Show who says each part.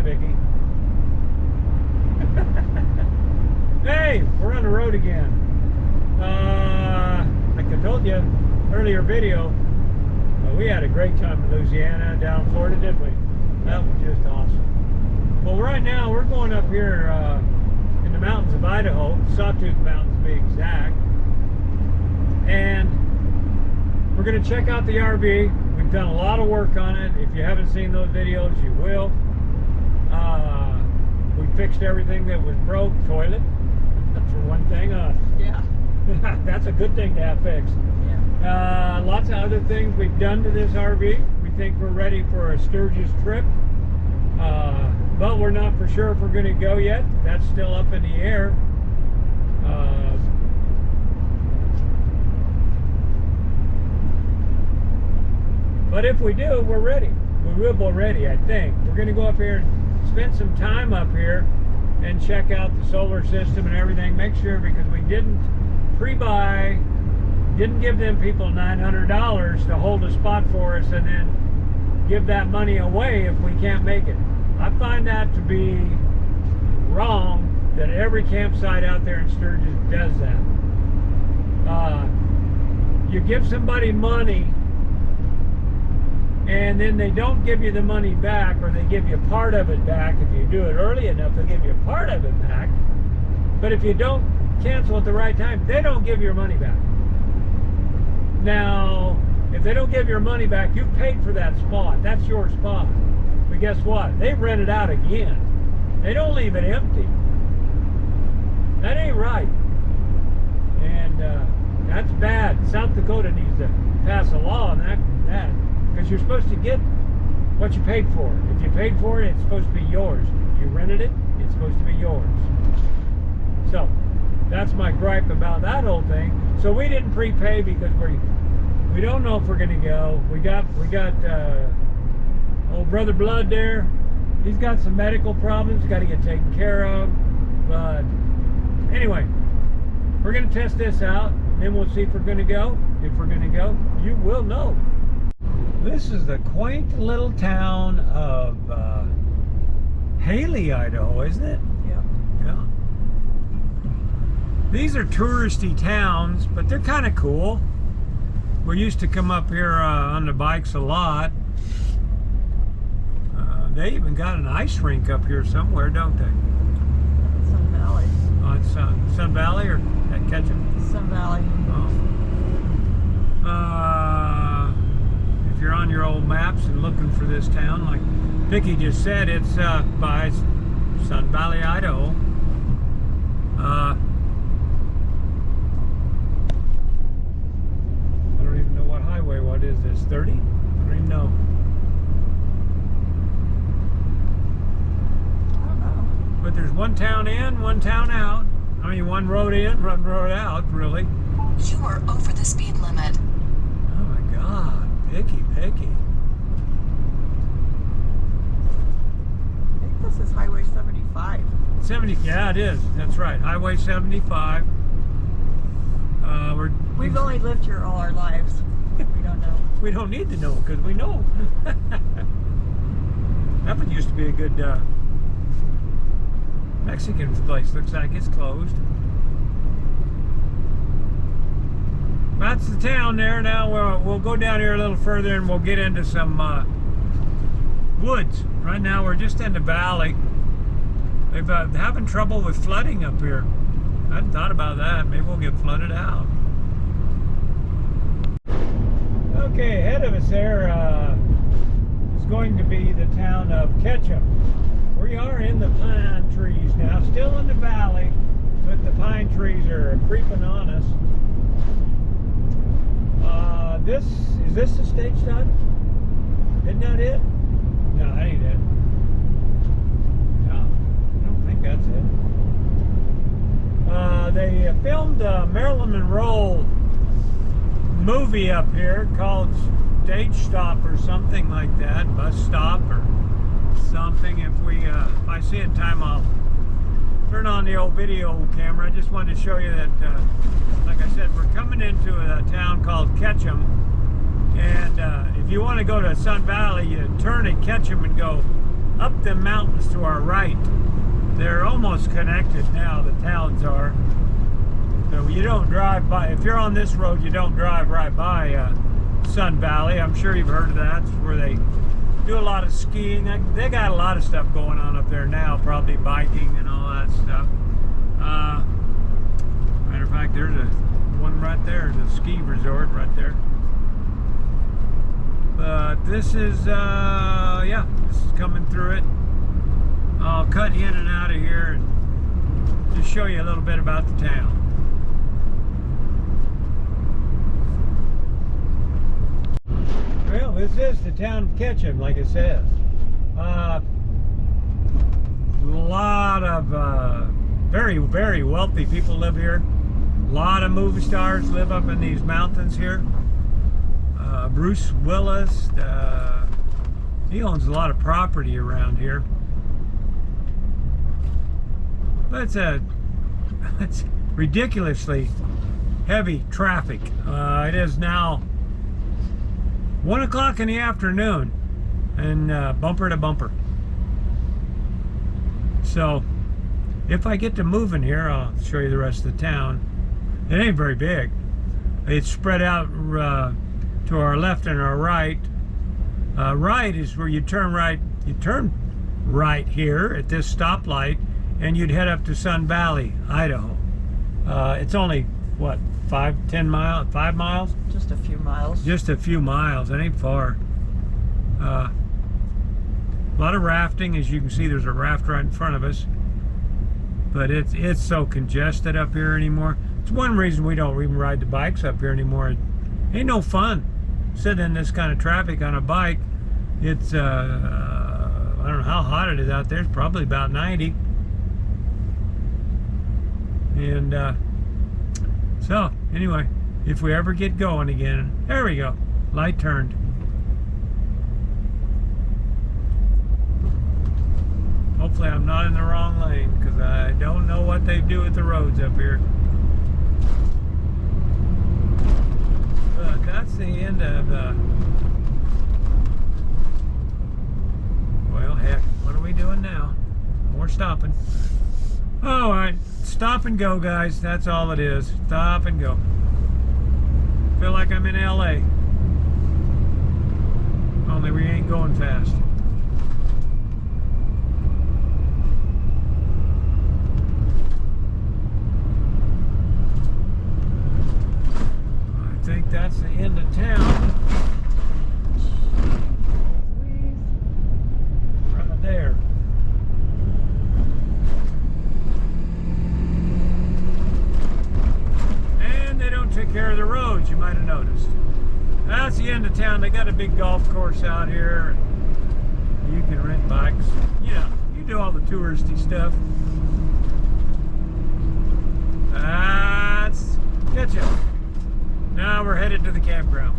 Speaker 1: Vickie. Hey, we're on the road again. Like I told you earlier video, we had a great time in Louisiana, down in Florida, didn't we? That was just awesome. Well, right now we're going up here in the mountains of Idaho, Sawtooth Mountains to be exact, and we're going to check out the RV. We've done a lot of work on it. If you haven't seen those videos, you will. We fixed everything that was broke. Toilet, for one thing.
Speaker 2: Yeah.
Speaker 1: That's a good thing to have fixed.
Speaker 2: Yeah.
Speaker 1: Lots of other things we've done to this RV. We think we're ready for a Sturgis trip. But we're not for sure if we're going to go yet. That's still up in the air. But if we do, we're ready. We will be ready, I think. We're going to go up here and spend some time up here and check out the solar system and everything. Make sure, because we didn't pre-buy, didn't give them people $900 to hold a spot for us and then give that money away if we can't make it. I find that to be wrong, that every campsite out there in Sturgis does that. You give somebody money and then they don't give you the money back, or they give you part of it back. If you do it early enough, they'll give you part of it back. But if you don't cancel at the right time, they don't give your money back. Now, if they don't give your money back, you've paid for that spot. That's your spot. But guess what? They rent it out again. They don't leave it empty. That ain't right. And that's bad. South Dakota needs to pass a law on that. Because you're supposed to get what you paid for. If you paid for it, it's supposed to be yours. You rented it, it's supposed to be yours. So, that's my gripe about that whole thing. So we didn't prepay because we don't know if we're going to go. We got old Brother Blood there. He's got some medical problems, got to get taken care of. But anyway, we're going to test this out. Then we'll see if we're going to go. If we're going to go, you will know. This is the quaint little town of Haley, Idaho, isn't it?
Speaker 2: Yeah.
Speaker 1: Yeah. These are touristy towns, but they're kind of cool. We used to come up here on the bikes a lot. They even got an ice rink up here somewhere, don't they?
Speaker 2: Sun Valley.
Speaker 1: On Sun Valley or at Ketchum?
Speaker 2: Sun Valley.
Speaker 1: Oh. If you're on your old maps and looking for this town, like Vickie just said, it's by Sun Valley, Idaho. I don't even know what highway. What is this? 30? I don't even know.
Speaker 2: I don't know.
Speaker 1: But there's one town in, one town out. I mean, one road in, one road out, really.
Speaker 3: You are over the speed limit.
Speaker 1: Oh my God. Vickie.
Speaker 2: I think this is Highway 75.
Speaker 1: 70, yeah, it is. That's right. Highway 75.
Speaker 2: We've only lived here all our lives. We don't know.
Speaker 1: We don't need to know, because we know. That one used to be a good Mexican place. Looks like it's closed. That's the town there. Now we'll go down here a little further and we'll get into some woods. Right now we're just in the valley. They've having trouble with flooding up here. I hadn't thought about that. Maybe we'll get flooded out. Okay, ahead of us there is going to be the town of Ketchum. We are in the pine trees now, still in the valley, but the pine trees are creeping on us. Is this the stage done? Isn't that it? No, that ain't it. No, I don't think that's it. They filmed a Marilyn Monroe movie up here called Stage Stop or something like that, Bus Stop or something. If I see it in time, I'll turn on the old video camera. I just wanted to show you that, like I said, we're coming into a town called Ketchum, and if you want to go to Sun Valley, you turn at Ketchum and go up the mountains to our right. They're almost connected now, the towns are. So you don't drive by, if you're on this road, you don't drive right by Sun Valley. I'm sure you've heard of that. It's where they do a lot of skiing. They got a lot of stuff going on up there now, probably biking and all that stuff. Matter of fact, there's one right there, the ski resort right there. But this is, yeah, this is coming through it. I'll cut in and out of here and just show you a little bit about the town. Well, this is the town of Ketchum, like it says. A lot of very, very wealthy people live here. A lot of movie stars live up in these mountains here. Bruce Willis, he owns a lot of property around here. But it's ridiculously heavy traffic. It is now 1 o'clock in the afternoon and bumper to bumper. So if I get to moving here, I'll show you the rest of the town. It ain't very big. It's spread out to our left and our right. Right is where you turn right. You turn right here at this stoplight and you'd head up to Sun Valley, Idaho. It's only, what, 5 miles?
Speaker 2: Just a few miles.
Speaker 1: Just a few miles. It ain't far. A lot of rafting. As you can see, there's a raft right in front of us. But it's so congested up here anymore. It's one reason we don't even ride the bikes up here anymore. It ain't no fun sitting in this kind of traffic on a bike. It's, I don't know how hot it is out there. It's probably about 90. And so anyway, if we ever get going again, there we go, light turned. Hopefully I'm not in the wrong lane, because I don't know what they do with the roads up here. But that's the end of well, heck, what are we doing now? More stopping. All right, stop and go, guys. That's all it is. Stop and go. Feel like I'm in LA. Only we ain't going fast. I think that's the end of town. Right there. Take care of the roads, you might have noticed. That's the end of town. They got a big golf course out here. You can rent bikes. You know, you do all the touristy stuff. That's Ketchum. Now we're headed to the campground.